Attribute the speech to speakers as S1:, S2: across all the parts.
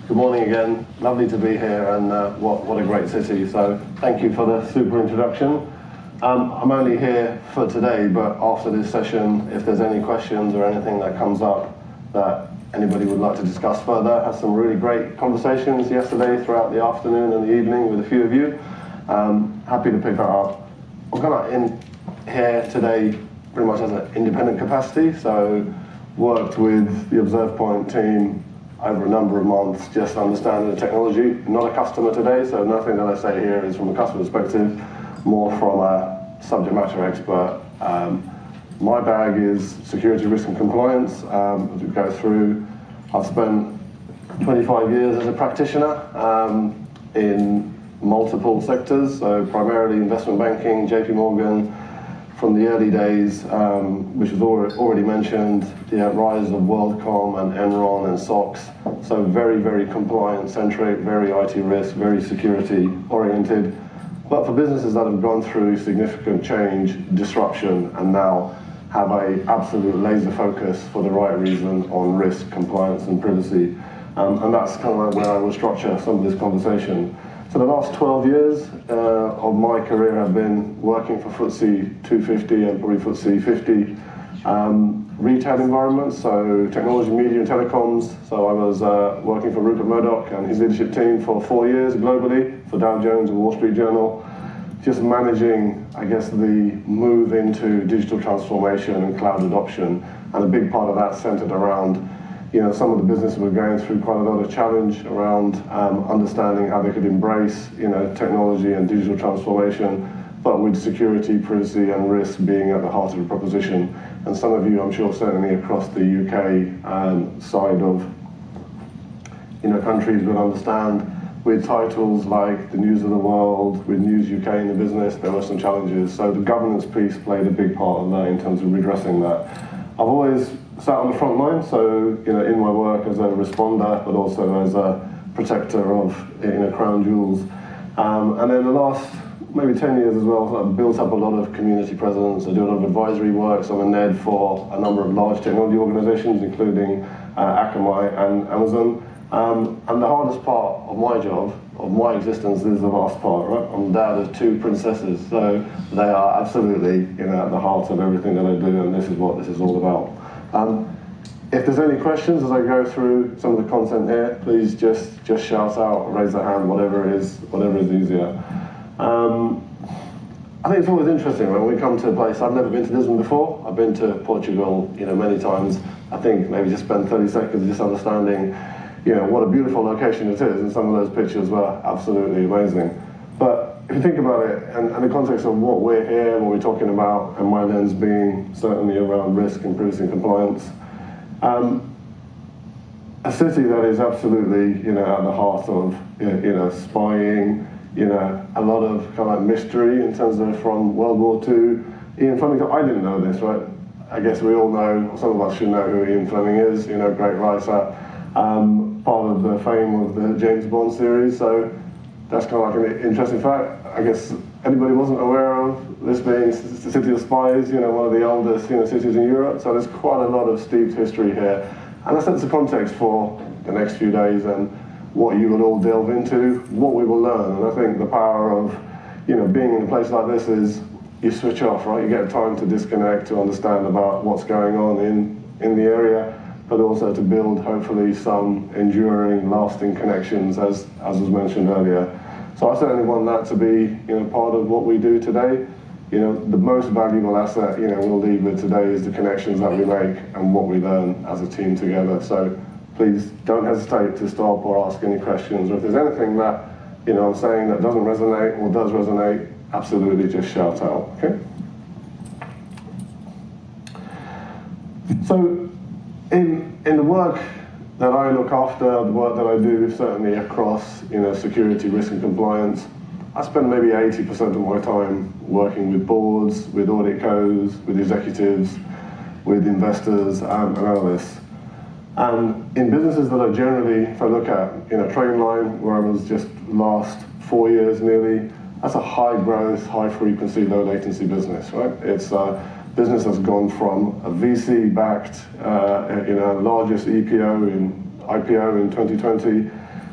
S1: Good morning again. Lovely to be here, and what a great city. So thank you for the super introduction. I'm only here for today, but after this session, if there's any questions or anything that comes up that anybody would like to discuss further, I had some really great conversations yesterday throughout the afternoon and the evening with a few of you. Happy to pick that up. I'm kind of in here today pretty much as an independent capacity, so worked with the ObservePoint team over a number of months, just understanding the technology. Not a customer today, so nothing that I say here is from a customer perspective, more from a subject matter expert. My bag is security, risk and compliance. As we go through, I've spent 25 years as a practitioner in multiple sectors, so primarily investment banking, JP Morgan, from the early days, which was already mentioned, the rise of WorldCom and Enron and SOX, so very, very compliance-centric, very IT risk, very security-oriented. But for businesses that have gone through significant change, disruption, and now have an absolute laser focus for the right reason on risk, compliance, and privacy. And that's kind of where I will structure some of this conversation. So the last 12 years of my career have been working for FTSE 250 and probably FTSE 50 retail environments, so technology, media, and telecoms. So I was working for Rupert Murdoch and his leadership team for 4 years globally for Dow Jones and Wall Street Journal, just managing, I guess, the move into digital transformation and cloud adoption. And a big part of that centered around some of the businesses were going through quite a lot of challenge around understanding how they could embrace, technology and digital transformation, but with security, privacy, and risk being at the heart of the proposition. And some of you, I'm sure, certainly across the UK side of, countries would understand with titles like the News of the World, with News UK in the business, there were some challenges. So the governance piece played a big part of that in terms of redressing that. I've always sat on the front line, so in my work as a responder, but also as a protector of crown jewels. And then the last maybe 10 years as well, I've built up a lot of community presence. I do a lot of advisory work, so I'm a NED for a number of large technology organizations, including Akamai and Amazon. And the hardest part of my job, of my existence, is the last part, right? I'm dad of 2 princesses, so they are absolutely at the heart of everything that I do, and this is what this is all about. If there's any questions as I go through some of the content here, please just shout out, raise a hand, whatever is easier. I think it's always interesting when we come to a place. I've never been to Lisbon before. I've been to Portugal, many times. I think maybe just spend 30 seconds just understanding, what a beautiful location it is, and some of those pictures were absolutely amazing. But if you think about it, and the context of what we're here, what we're talking about, and my lens being certainly around risk and privacy and compliance, a city that is absolutely, at the heart of, spying, a lot of kind of mystery in terms of from World War II. Ian Fleming, I didn't know this, right? I guess we all know, or some of us should know who Ian Fleming is, great writer, part of the fame of the James Bond series, so that's kind of like an interesting fact. I guess anybody wasn't aware of this being the City of Spies, one of the oldest cities in Europe, so there's quite a lot of steeped history here. And that sets the context for the next few days and what you will all delve into, what we will learn. And I think the power of being in a place like this is you switch off, right? You get time to disconnect, to understand about what's going on in the area, but also to build, hopefully, some enduring, lasting connections, as was mentioned earlier. So I certainly want that to be, part of what we do today. The most valuable asset, we'll leave with today is the connections that we make and what we learn as a team together. So please don't hesitate to stop or ask any questions, or if there's anything that, I'm saying that doesn't resonate or does resonate, absolutely just shout out, okay? So, in the work that I look after, the work that I do certainly across security, risk and compliance, I spend maybe 80% of my time working with boards, with audit co's, with executives, with investors and analysts. And in businesses that are generally, if I look at Trainline, where I was just last 4 years nearly, that's a high growth, high frequency, low latency business, right? It's business has gone from a VC-backed, largest IPO in 2020,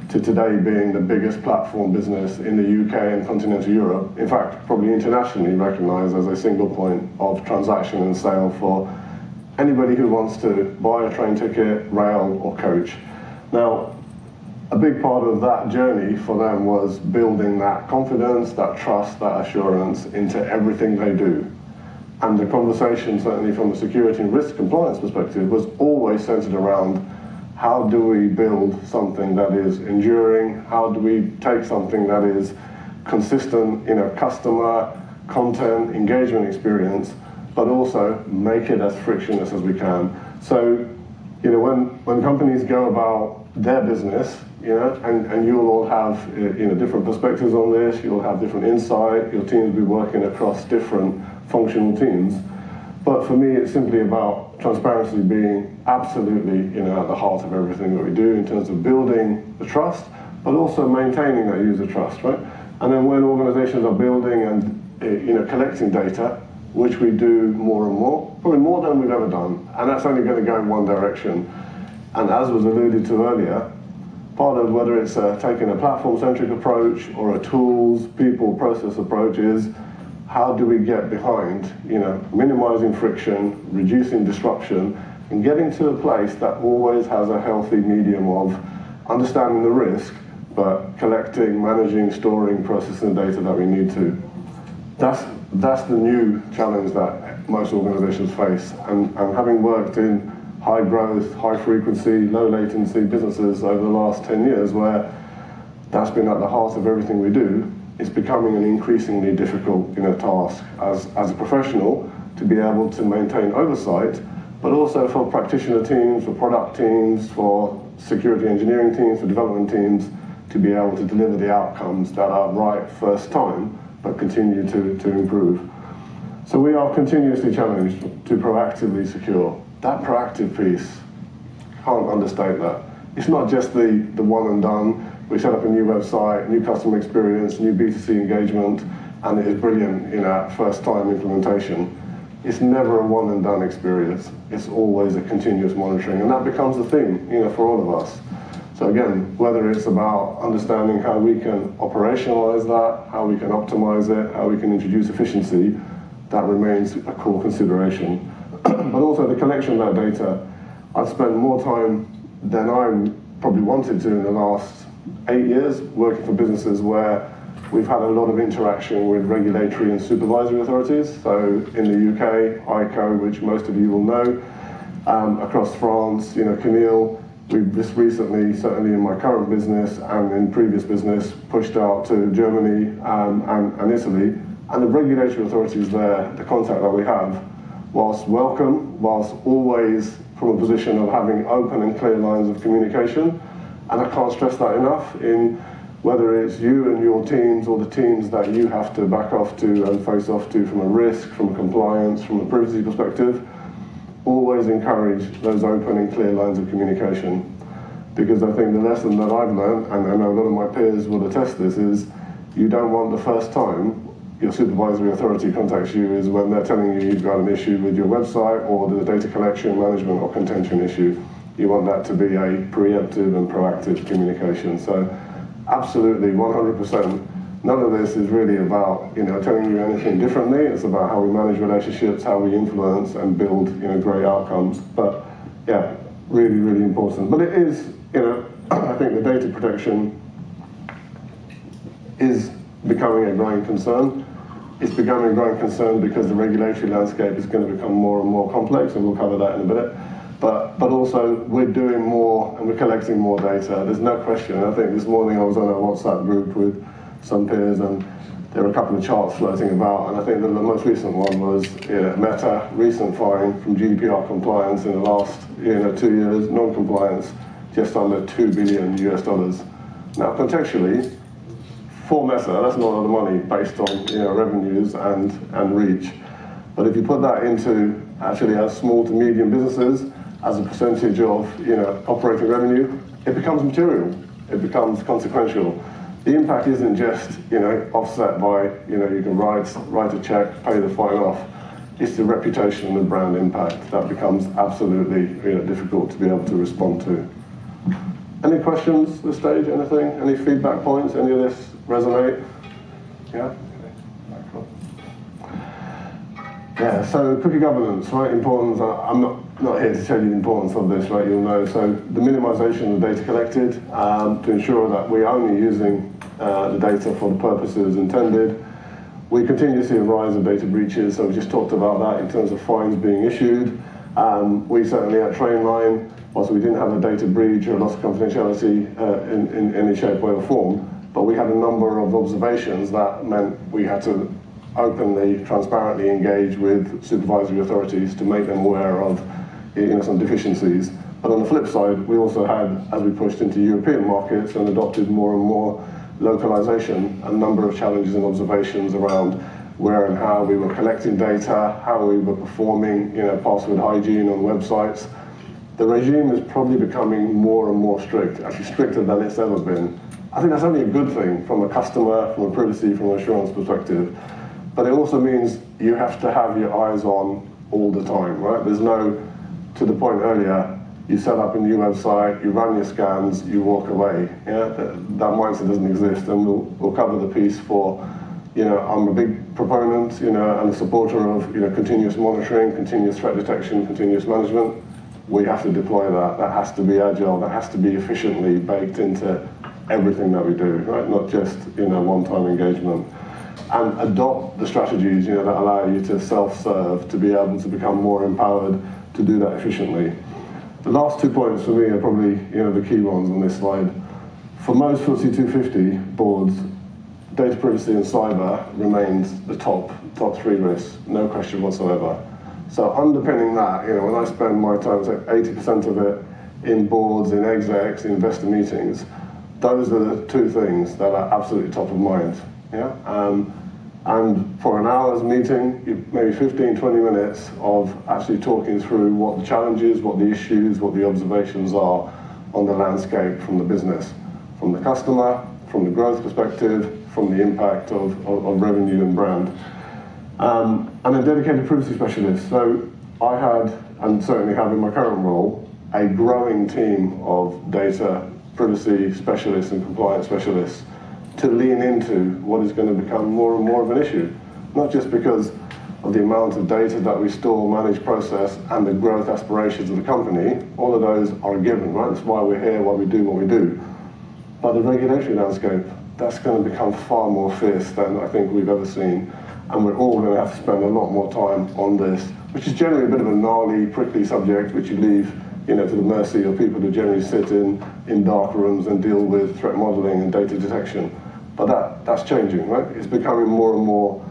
S1: to today being the biggest platform business in the UK and continental Europe. In fact, probably internationally recognized as a single point of transaction and sale for anybody who wants to buy a train ticket, rail, or coach. Now, a big part of that journey for them was building that confidence, that trust, that assurance into everything they do. And the conversation, certainly from a security and risk compliance perspective, was always centered around how do we build something that is enduring? How do we take something that is consistent in a customer, content, engagement experience, but also make it as frictionless as we can? So, you know, when companies go about their business, you know, and you'll all have, you know, different perspectives on this, you'll have different insight, your teams will be working across different functional teams. But for me, it's simply about transparency being absolutely, you know, at the heart of everything that we do in terms of building the trust, but also maintaining that user trust, right? And then when organizations are building and, you know, collecting data, which we do more and more, probably more than we've ever done, and that's only going to go in one direction. And as was alluded to earlier, part of whether it's taking a platform-centric approach or a tools, people, process approach is how do we get behind, you know, minimizing friction, reducing disruption, and getting to a place that always has a healthy medium of understanding the risk, but collecting, managing, storing, processing data that we need to. That's the new challenge that most organizations face. And having worked in high growth, high frequency, low latency businesses over the last 10 years where that's been at the heart of everything we do, it's becoming an increasingly difficult, you know, task as a professional to be able to maintain oversight, but also for practitioner teams, for product teams, for security engineering teams, for development teams, to be able to deliver the outcomes that are right first time, but continue to improve. So we are continuously challenged to proactively secure. That proactive piece, can't understate that. It's not just the one and done. We set up a new website, new customer experience, new B2C engagement, and it is brilliant in our first time implementation. It's never a one and done experience. It's always a continuous monitoring, and that becomes the theme, you know, for all of us. So again, whether it's about understanding how we can operationalize that, how we can optimize it, how we can introduce efficiency, that remains a core consideration. But also the collection of that data. I've spent more time than I probably wanted to in the last 8 years working for businesses where we've had a lot of interaction with regulatory and supervisory authorities. So in the UK, ICO, which most of you will know, across France, you know, Camille, we've just recently, certainly in my current business and in previous business, pushed out to Germany and Italy. And the regulatory authorities there, the contact that we have, whilst welcome, whilst always from a position of having open and clear lines of communication, and I can't stress that enough, in whether it's you and your teams or the teams that you have to back off to and face off to from a risk, from a compliance, from a privacy perspective, always encourage those open and clear lines of communication. Because I think the lesson that I've learned, and I know a lot of my peers will attest this, is you don't want the first time your supervisory authority contacts you is when they're telling you you've got an issue with your website or the data collection, management or contention issue. You want that to be a preemptive and proactive communication. So absolutely, 100%. None of this is really about, you know, telling you anything differently. It's about how we manage relationships, how we influence and build, you know, great outcomes. But yeah, really, really important. But it is, you know, I think the data protection is becoming a growing concern. It's becoming a growing concern because the regulatory landscape is going to become more and more complex, and we'll cover that in a minute. But also, we're doing more and we're collecting more data. There's no question. I think this morning I was on a WhatsApp group with some peers, and there were a couple of charts floating about, and I think that the most recent one was Meta, recent fine from GDPR compliance in the last 2 years, non-compliance, just under $2 billion US. Now, contextually, for Meta, that's not a lot of money based on revenues and reach. But if you put that into actually as small to medium businesses, as a percentage of operating revenue, it becomes material. It becomes consequential. The impact isn't just offset by you can write a check, pay the fine off. It's the reputation and the brand impact that becomes absolutely difficult to be able to respond to. Any questions at this stage, anything? Any feedback points? Any of this resonate? Yeah? Yeah, so cookie governance, right, importance, I'm not here to tell you the importance of this, right, you'll know. So the minimization of the data collected to ensure that we're only using the data for the purposes intended. We continue to see a rise of data breaches, so we just talked about that in terms of fines being issued. We certainly at Trainline, whilst we didn't have a data breach or a loss of confidentiality in any shape, way or form, but we had a number of observations that meant we had to openly, transparently engage with supervisory authorities to make them aware of some deficiencies. But on the flip side, we also had, as we pushed into European markets and adopted more and more localization, a number of challenges and observations around where and how we were collecting data, how we were performing password hygiene on websites. The regime is probably becoming more and more strict, actually stricter than it's ever been. I think that's only a good thing from a customer, from a privacy, from an assurance perspective. But it also means you have to have your eyes on all the time, right? There's no, to the point earlier, you set up a new website, you run your scans, you walk away. Yeah? That mindset doesn't exist, and we'll cover the piece for, I'm a big proponent, and a supporter of, continuous monitoring, continuous threat detection, continuous management. We have to deploy that. That has to be agile. That has to be efficiently baked into everything that we do, right? Not just, one-time engagement. And adopt the strategies, that allow you to self-serve, to be able to become more empowered to do that efficiently. The last 2 points for me are probably, the key ones on this slide. For most FTSE 250 boards, data privacy and cyber remains the top 3 risks, no question whatsoever. So underpinning that, when I spend my time, say 80% of it in boards, in execs, in investor meetings, those are the 2 things that are absolutely top of mind. Yeah? And for an hour's meeting, maybe 15, 20 minutes of actually talking through what the challenges, what the issues, what the observations are on the landscape from the business, from the customer, from the growth perspective, from the impact of revenue and brand. And a dedicated privacy specialist. So I had, and certainly have in my current role, a growing team of data privacy specialists and compliance specialists to lean into what is going to become more and more of an issue. Not just because of the amount of data that we store, manage, process, and the growth aspirations of the company. All of those are a given, right? That's why we're here, why we do what we do. But the regulatory landscape, that's going to become far more fierce than I think we've ever seen. And we're all going to have to spend a lot more time on this, which is generally a bit of a gnarly, prickly subject, which you leave to the mercy of people who generally sit in dark rooms and deal with threat modeling and data detection. But that's changing, right? It's becoming more and more,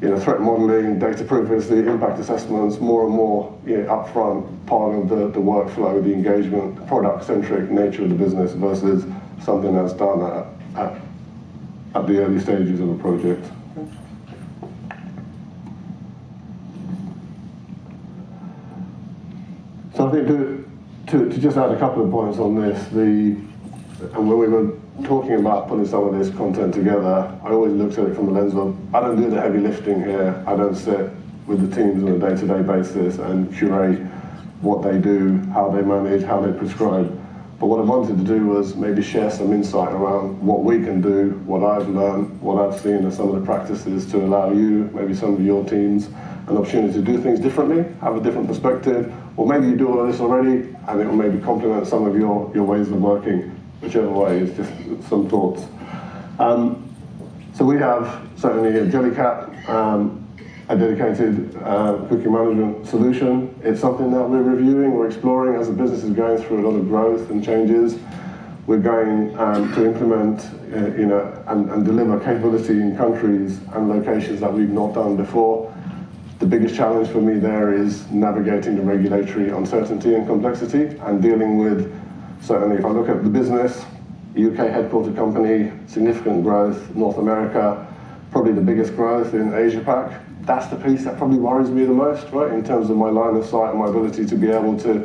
S1: threat modeling, data privacy, impact assessments, more and more upfront part of the workflow, the engagement, the product-centric nature of the business versus something that's done at the early stages of a project. So I think to just add a couple of points on this, and when we were talking about putting some of this content together, I always looked at it from the lens of, I don't do the heavy lifting here. I don't sit with the teams on a day-to-day basis and curate what they do, how they manage, how they prescribe. But what I wanted to do was maybe share some insight around what we can do, what I've learned, what I've seen as some of the practices to allow you, maybe some of your teams, an opportunity to do things differently, have a different perspective, or maybe you do all of this already and it will maybe complement some of your ways of working. Whichever way, it's just some thoughts. So we have certainly at Jellycat a dedicated cookie management solution. It's something that we're reviewing, we're exploring as the business is going through a lot of growth and changes. We're going to implement and deliver capability in countries and locations that we've not done before. The biggest challenge for me there is navigating the regulatory uncertainty and complexity and dealing with, certainly if I look at the business, UK headquartered company, significant growth, North America, probably the biggest growth in Asia Pac. That's the piece that probably worries me the most, right, in terms of my line of sight and my ability to be able to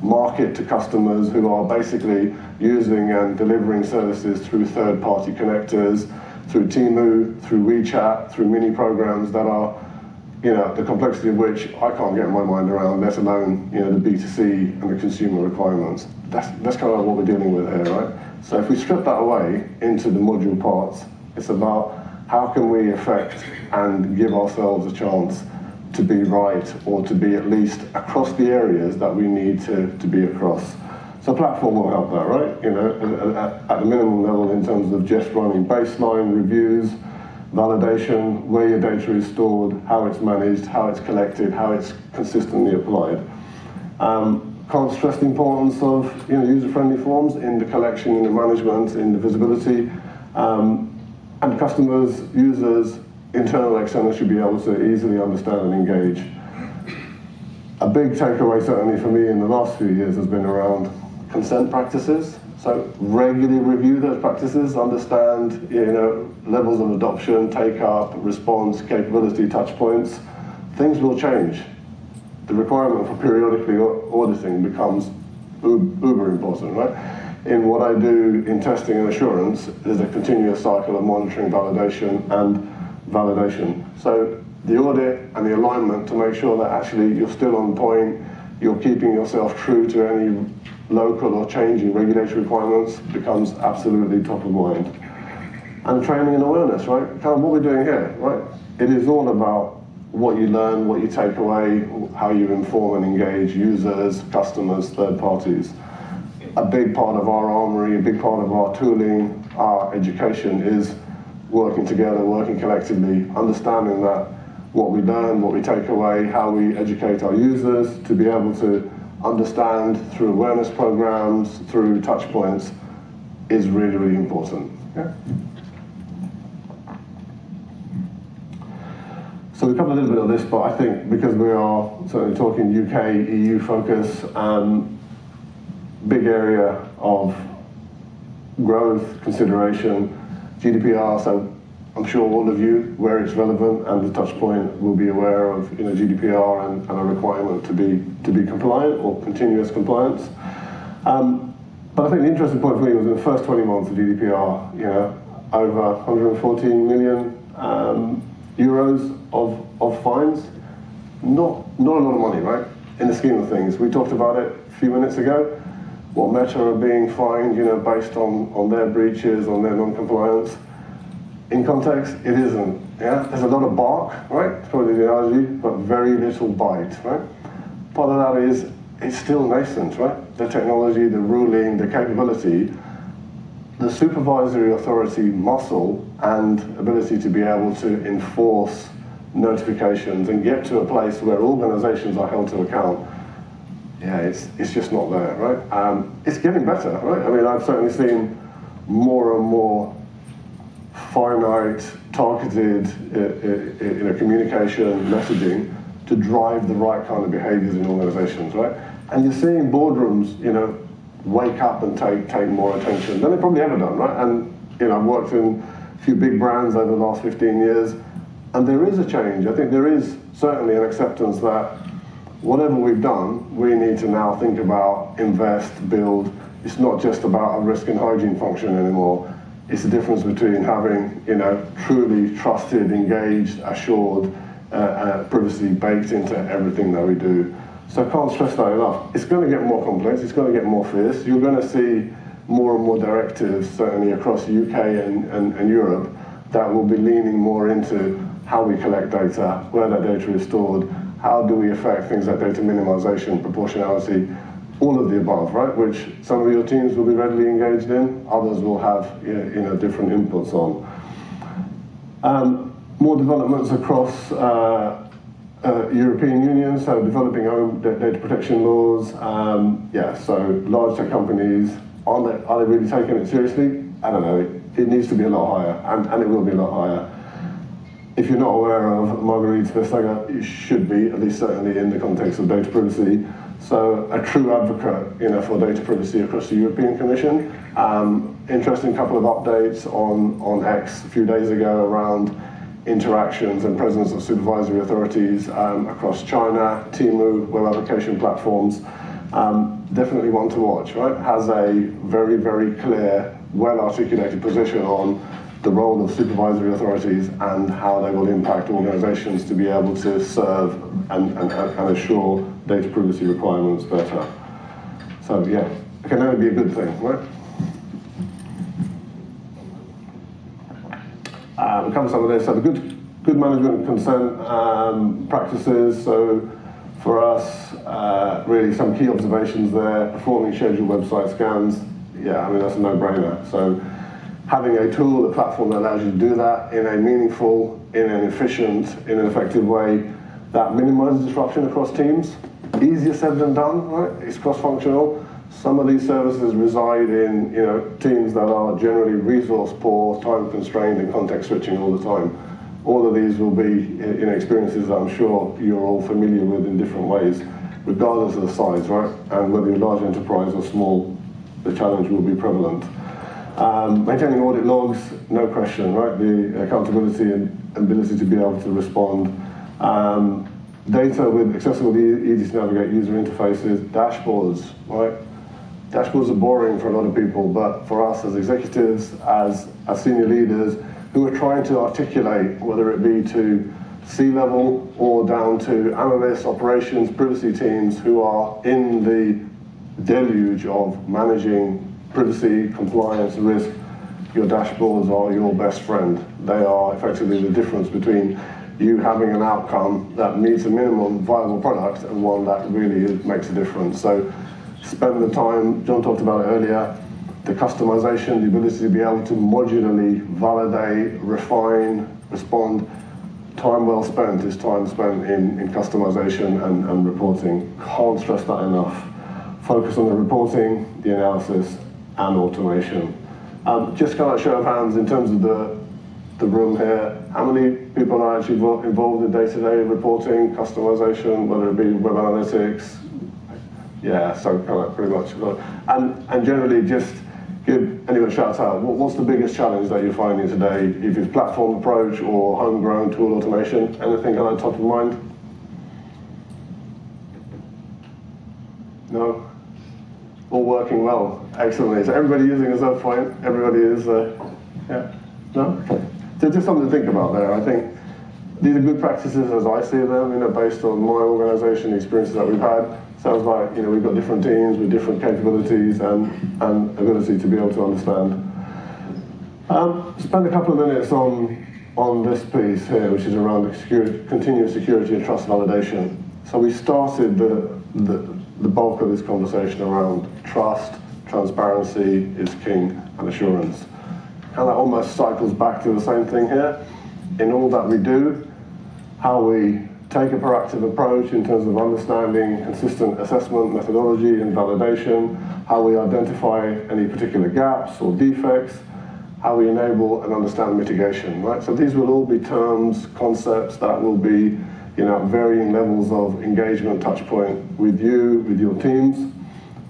S1: market to customers who are basically using and delivering services through third-party connectors, through Temu, through WeChat, through mini programs that are the complexity of which I can't get my mind around, let alone, the B2C and the consumer requirements. That's kind of what we're dealing with here, right? So if we strip that away into the module parts, it's about how can we affect and give ourselves a chance to be right, or to be at least across the areas that we need to be across. So platform will help that, right? At the minimum level in terms of just running baseline reviews, validation, where your data is stored, how it's managed, how it's collected, how it's consistently applied. Can't stress the importance of user-friendly forms in the collection, in the management, in the visibility, and customers, users, internal, external should be able to easily understand and engage. A big takeaway certainly for me in the last few years has been around consent practices. So regularly review those practices, understand levels of adoption, take up, response, capability, touch points. Things will change. The requirement for periodically auditing becomes uber important, right? In what I do in testing and assurance, there's a continuous cycle of monitoring, validation, and validation. So the audit and the alignment to make sure that actually you're still on point, you're keeping yourself true to any local or changing regulatory requirements becomes absolutely top of mind. And training and awareness, right? Kind of what we're doing here, right? It is all about what you learn, what you take away, how you inform and engage users, customers, third parties. A big part of our armory, a big part of our tooling, our education is working together, working collectively, understanding that what we learn, what we take away, how we educate our users to be able to understand through awareness programs, through touch points, is really, really important. Yeah? So we covered a little bit of this, but I think because we are certainly talking UK, EU focus, big area of growth, consideration, GDPR, so I'm sure all of you, where it's relevant and the touch point, will be aware of GDPR and a requirement to be compliant or continuous compliance. But I think the interesting point for me was in the first 20 months of GDPR, over 114 million euros of fines. Not a lot of money, right? In the scheme of things. We talked about it a few minutes ago. What Meta are being fined, based on their breaches, on their non-compliance. In context, it isn't. Yeah, there's a lot of bark, right? It's probably the analogy, but very little bite, right? Part of that is it's still nascent, right? The technology, the ruling, the capability, the supervisory authority muscle and ability to be able to enforce notifications and get to a place where organizations are held to account. Yeah, it's just not there, right? It's getting better, right? I mean, I've certainly seen more and more finite, targeted communication, messaging to drive the right kind of behaviors in organizations, right? And you're seeing boardrooms, wake up and take more attention than they've probably ever done, right? And, I've worked in a few big brands over the last 15 years, and there is a change. I think there is certainly an acceptance that whatever we've done, we need to now think about, invest, build. It's not just about a risk and hygiene function anymore. It's the difference between having, truly trusted, engaged, assured privacy baked into everything that we do. So I can't stress that enough. It's going to get more complex. It's going to get more fierce. You're going to see more and more directives, certainly across the UK and Europe, that will be leaning more into how we collect data, where that data is stored, how do we affect things like data minimization, proportionality, all of the above, right? Which some of your teams will be readily engaged in, others will have different inputs on. More developments across European Union, so developing own data protection laws. So large tech companies, are they really taking it seriously? I don't know. It needs to be a lot higher, and it will be a lot higher. If you're not aware of Marguerite's Vestager, you should be, at least certainly in the context of data privacy. So a true advocate, for data privacy across the European Commission. Interesting couple of updates on X a few days ago around interactions and presence of supervisory authorities across China, Temu, web application platforms. Definitely one to watch, right? Has a very, very clear, well-articulated position on the role of supervisory authorities and how they will impact organizations to be able to serve and assure data privacy requirements better. So yeah, it can only be a good thing, right? We cover some of this. So the good management and consent practices. So for us, really some key observations there. Performing scheduled website scans. Yeah, I mean, that's a no-brainer. So having a tool, a platform that allows you to do that in a meaningful, in an efficient, in an effective way that minimizes disruption across teams. Easier said than done, right? It's cross-functional. Some of these services reside in teams that are generally resource poor, time constrained, and context switching all the time. All of these will be experiences that I'm sure you're all familiar with in different ways, regardless of the size, right? And whether you're large enterprise or small, the challenge will be prevalent. Maintaining audit logs, no question, right? The accountability and ability to be able to respond. Data with accessible, easy to navigate user interfaces, dashboards, right? Dashboards are boring for a lot of people, but for us as executives, as senior leaders, who are trying to articulate, whether it be to C-level or down to analysts, operations, privacy teams, who are in the deluge of managing privacy, compliance, risk, your dashboards are your best friend. They are effectively the difference between you having an outcome that meets a minimum viable product and one that really makes a difference. So spend the time, John talked about it earlier, the customization, the ability to be able to modularly validate, refine, respond. Time well spent is time spent in customization and reporting. Can't stress that enough. Focus on the reporting, the analysis, and automation. Just kind of show of hands in terms of the room here. How many people are actually involved in day-to-day reporting, customization, whether it be web analytics? Yeah, so kind of pretty much. And generally just give anyone a shout out. What's the biggest challenge that you're finding today? If it's platform approach or homegrown tool automation, anything on the top of mind? No? All working well. Excellent. Is everybody using ObservePoint? Everybody is, yeah? No? Okay. So just something to think about there. I think these are good practices as I see them, based on my organization, the experiences that we've had. Sounds like, we've got different teams with different capabilities and ability to be able to understand. Spend a couple of minutes on this piece here, which is around the continuous security and trust validation. So we started the bulk of this conversation around trust, transparency is king, and assurance. And that almost cycles back to the same thing here. In all that we do, how we take a proactive approach in terms of understanding consistent assessment methodology and validation, how we identify any particular gaps or defects, how we enable and understand mitigation, right? So these will all be terms, concepts that will be, varying levels of engagement, touch point with you, with your teams.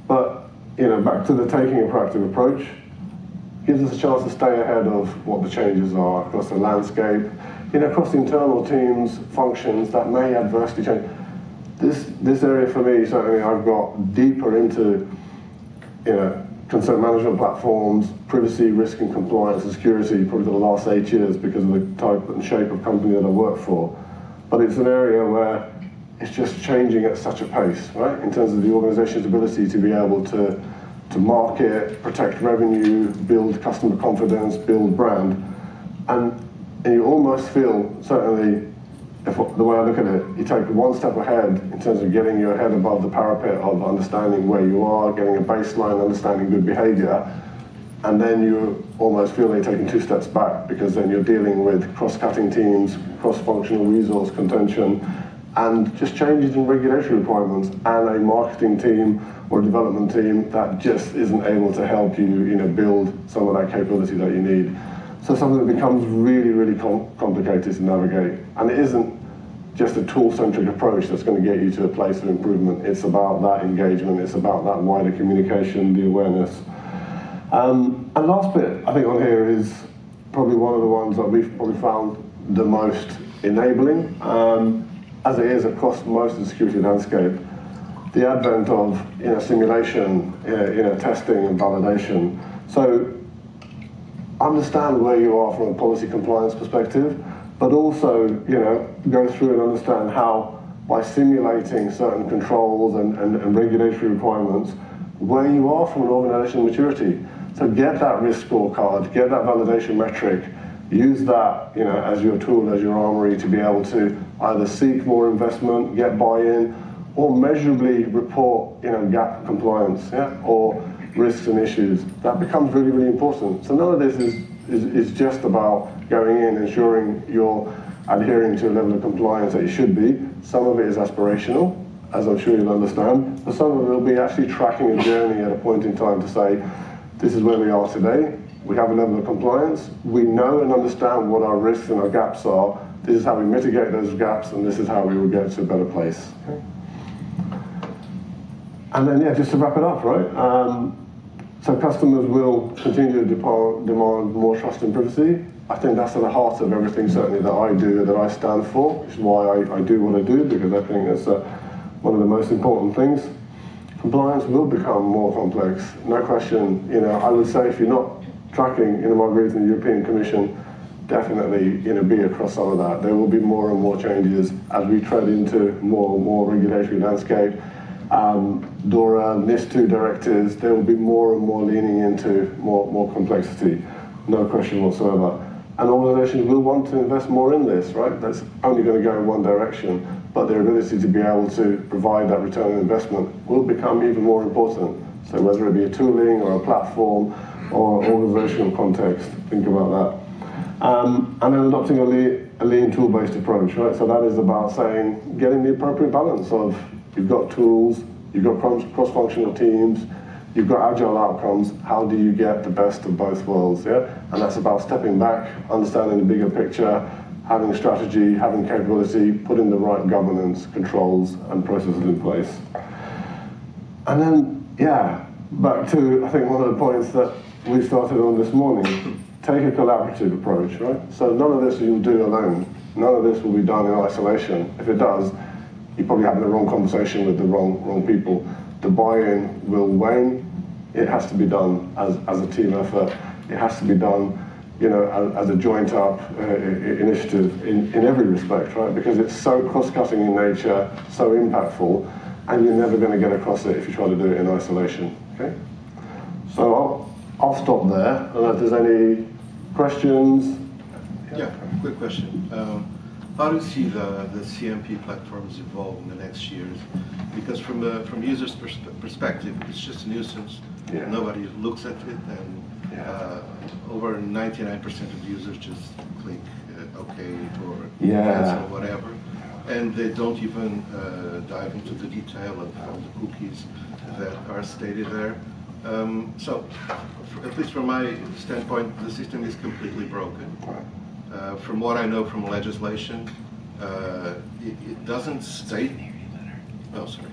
S1: But, back to the taking a proactive approach, gives us a chance to stay ahead of what the changes are across the landscape, across internal teams, functions that may adversely change. This area for me, certainly I've got deeper into, consent management platforms, privacy, risk and compliance and security probably for the last 8 years because of the type and shape of company that I work for. But it's an area where it's just changing at such a pace, right? In terms of the organization's ability to be able to market, protect revenue, build customer confidence, build brand. And you almost feel, certainly, the way I look at it, you take one step ahead in terms of getting your head above the parapet of understanding where you are, getting a baseline, understanding good behavior, and then you almost feel like you're taking 2 steps back because then you're dealing with cross-cutting teams, cross-functional resource contention, and just changes in regulatory requirements, and a marketing team or a development team that just isn't able to help you, build some of that capability that you need. So something that becomes really, really complicated to navigate. And it isn't just a tool-centric approach that's going to get you to a place of improvement. It's about that engagement. It's about that wider communication, the awareness. And last bit, I think, on here is probably one of the ones that we've probably found the most enabling, as it is across most of the security landscape. The advent of simulation, testing and validation. So understand where you are from a policy compliance perspective, but also, go through and understand how, by simulating certain controls and regulatory requirements, where you are from an organization maturity. So get that risk scorecard, get that validation metric, use that, as your tool, as your armory to be able to either seek more investment, get buy-in, or measurably report, gap compliance, or risks and issues. That becomes really, really important. So none of this is just about going in, ensuring you're adhering to a level of compliance that you should be. Some of it is aspirational, as I'm sure you'll understand, but some of it will be actually tracking a journey at a point in time to say, this is where we are today, we have a level of compliance, we know and understand what our risks and our gaps are, this is how we mitigate those gaps, and this is how we will get to a better place. Okay. And then, just to wrap it up, right? So customers will continue to demand more trust and privacy. I think that's at the heart of everything, certainly, that I do, that I stand for, which is why I do what I do, because I think that's one of the most important things. Compliance will become more complex, no question. I would say if you're not tracking margaritas in the European Commission, definitely be across some of that. There will be more and more changes as we tread into more and more regulatory landscape. DORA, NIS2 directives, there will be more and more leaning into more complexity, no question whatsoever. And organizations will want to invest more in this, right? That's only going to go in one direction, but their ability to be able to provide that return on investment will become even more important. So whether it be a tooling or a platform or organizational context, think about that. And then adopting a lean tool-based approach, right? So that is about saying, getting the appropriate balance of, you've got tools, you've got cross-functional teams, you've got agile outcomes, how do you get the best of both worlds, And that's about stepping back, understanding the bigger picture, having strategy, having capability, putting the right governance, controls, and processes in place. And then, back to, I think, one of the points that we started on this morning, take a collaborative approach, right? So none of this you'll do alone. None of this will be done in isolation. If it does, you're probably having the wrong conversation with the wrong people. The buy-in will wane. It has to be done as a team effort. It has to be done, as a joint-up initiative in every respect, right? Because it's so cross-cutting in nature, so impactful, and you're never going to get across it if you try to do it in isolation. Okay. So I'll stop there. I don't know if there's any questions.
S2: Yeah, quick question. How do you see the CMP platforms evolve in the next years? Because from users' perspective, it's just a nuisance.
S1: Yeah.
S2: Nobody looks at it, and over 99% of users just click OK or cancel, whatever. And they don't even dive into the detail of the cookies that are stated there. So, at least from my standpoint, the system is completely broken. From what I know from legislation, it doesn't state. Oh, sorry.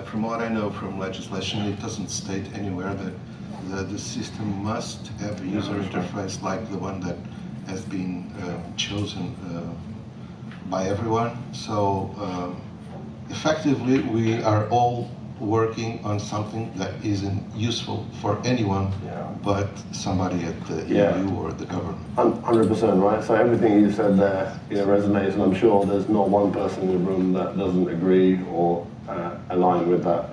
S2: From what I know from legislation, it doesn't state anywhere that the system must have a user interface like the one that has been chosen by everyone. So, effectively, we are all working on something that isn't useful for anyone but somebody at the EU or the government.
S1: 100%, right? So everything you said there resonates, and I'm sure there's not one person in the room that doesn't agree or align with that.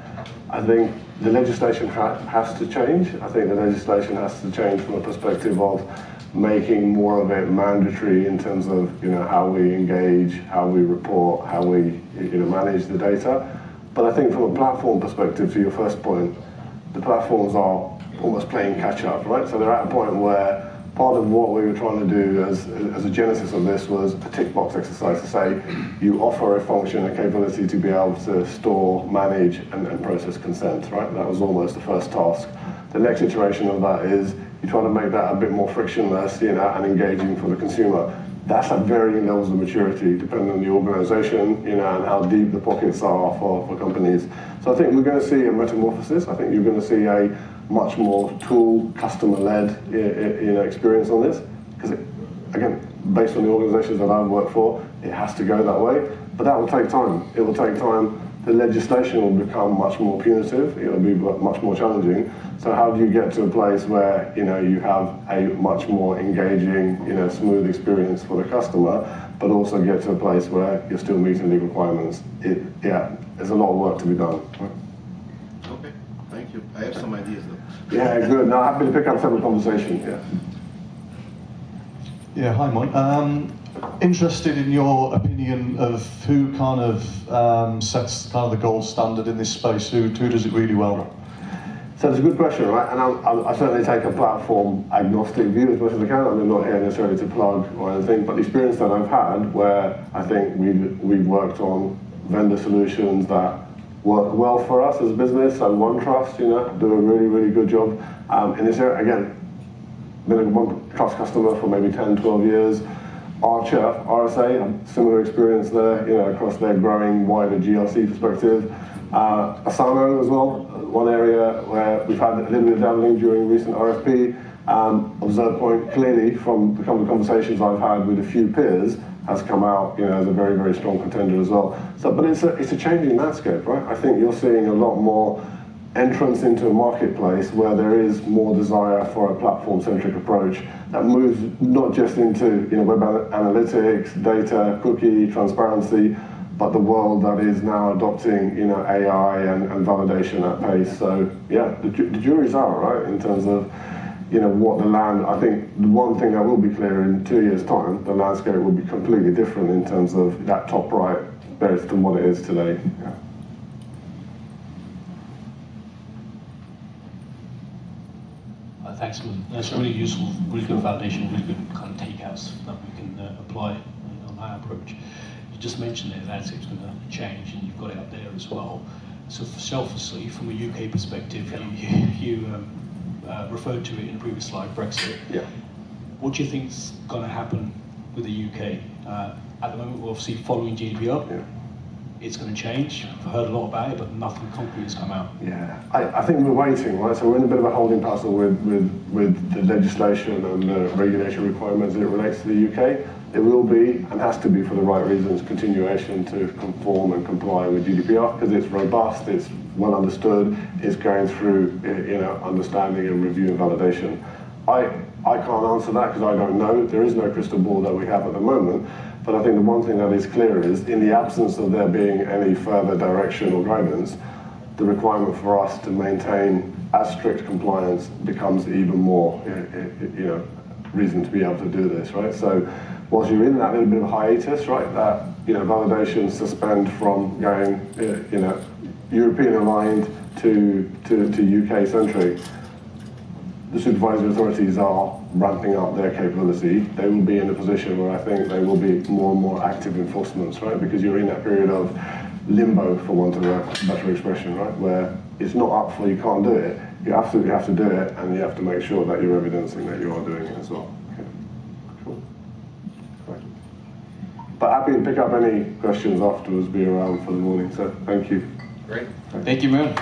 S1: I think the legislation has to change. I think the legislation has to change from a perspective of making more of it mandatory in terms of how we engage, how we report, how we manage the data. But I think from a platform perspective, to your first point, the platforms are almost playing catch up, right? So they're at a point where part of what we were trying to do as a genesis of this was a tick box exercise to say you offer a function, a capability to be able to store, manage, and process consent, right? That was almost the first task. The next iteration of that is you try to make that a bit more frictionless, and engaging for the consumer. That's at varying levels of maturity, depending on the organization, and how deep the pockets are for companies. So I think we're going to see a metamorphosis. I think you're going to see a much more tool, customer-led, experience on this. Because, again, based on the organizations that I've worked for, it has to go that way. But that will take time. It will take time the legislation will become much more punitive, it'll be much more challenging. So how do you get to a place where you have a much more engaging, smooth experience for the customer, but also get to a place where you're still meeting legal requirements? There's a lot of work to be done.
S2: Okay, thank you. I have some ideas though.
S1: Yeah, good. No, happy to pick up some of the conversation.
S3: Yeah, hi, Mun. Interested in your opinion of who kind of sets kind of the gold standard in this space. Who does it really well?
S1: So it's a good question, right? And I certainly take a platform agnostic view as much as I can. I'm not here necessarily to plug or anything, but the experience that I've had, where I think we've worked on vendor solutions that work well for us as a business. So OneTrust, do a really, really good job in this area. Again, been a OneTrust customer for maybe 10, 12 years. Archer, RSA, similar experience there, across their growing wider GRC perspective. Asano as well, one area where we've had a little bit of dabbling during recent RFP. ObservePoint, clearly from the conversations I've had with a few peers, has come out as a very, very strong contender as well. So, but it's a changing landscape, right? I think you're seeing a lot more entrance into a marketplace where there is more desire for a platform-centric approach that moves not just into web analytics, data, cookie, transparency, but the world that is now adopting AI and validation at pace. So yeah, the jury's out, right, in terms of what the land. I think the one thing that will be clear in 2 years' time, the landscape will be completely different in terms of that top right based on what it is today. Yeah.
S4: Thanks, Mun. That's really useful, really good validation, really good kind of takeouts that we can apply on our approach. You just mentioned there the landscape's going to change, and you've got it up there as well. So selfishly, from a UK perspective, you referred to it in a previous slide, Brexit.
S1: Yeah.
S4: What do you think's going to happen with the UK? At the moment, we're obviously following GDPR.
S1: Yeah.
S4: It's going to change. I've heard a lot about it, but nothing concrete has come out.
S1: Yeah, I think we're waiting, right? So we're in a bit of a holding pattern with the legislation and the regulation requirements as it relates to the UK. It will be, and has to be for the right reasons, continuation to conform and comply with GDPR, because it's robust, it's well understood, it's going through understanding and review and validation. I can't answer that because I don't know. There is no crystal ball that we have at the moment. But I think the one thing that is clear is, in the absence of there being any further direction or guidance, the requirement for us to maintain as strict compliance becomes even more, reason to be able to do this, right? So, whilst you're in that little bit of a hiatus, right, that validation suspend from going, European aligned to UK centric. The supervisory authorities are ramping up their capability. They will be in a position where I think they will be more and more active enforcements, right? Because you're in that period of limbo, for want of a better expression, right? Where it's not up for you can't do it. You absolutely have to do it, and you have to make sure that you're evidencing that you are doing it as well. Okay. Cool. Great. But happy to pick up any questions afterwards, be around for the morning. So thank you.
S2: Great.
S4: Thank you, Mun.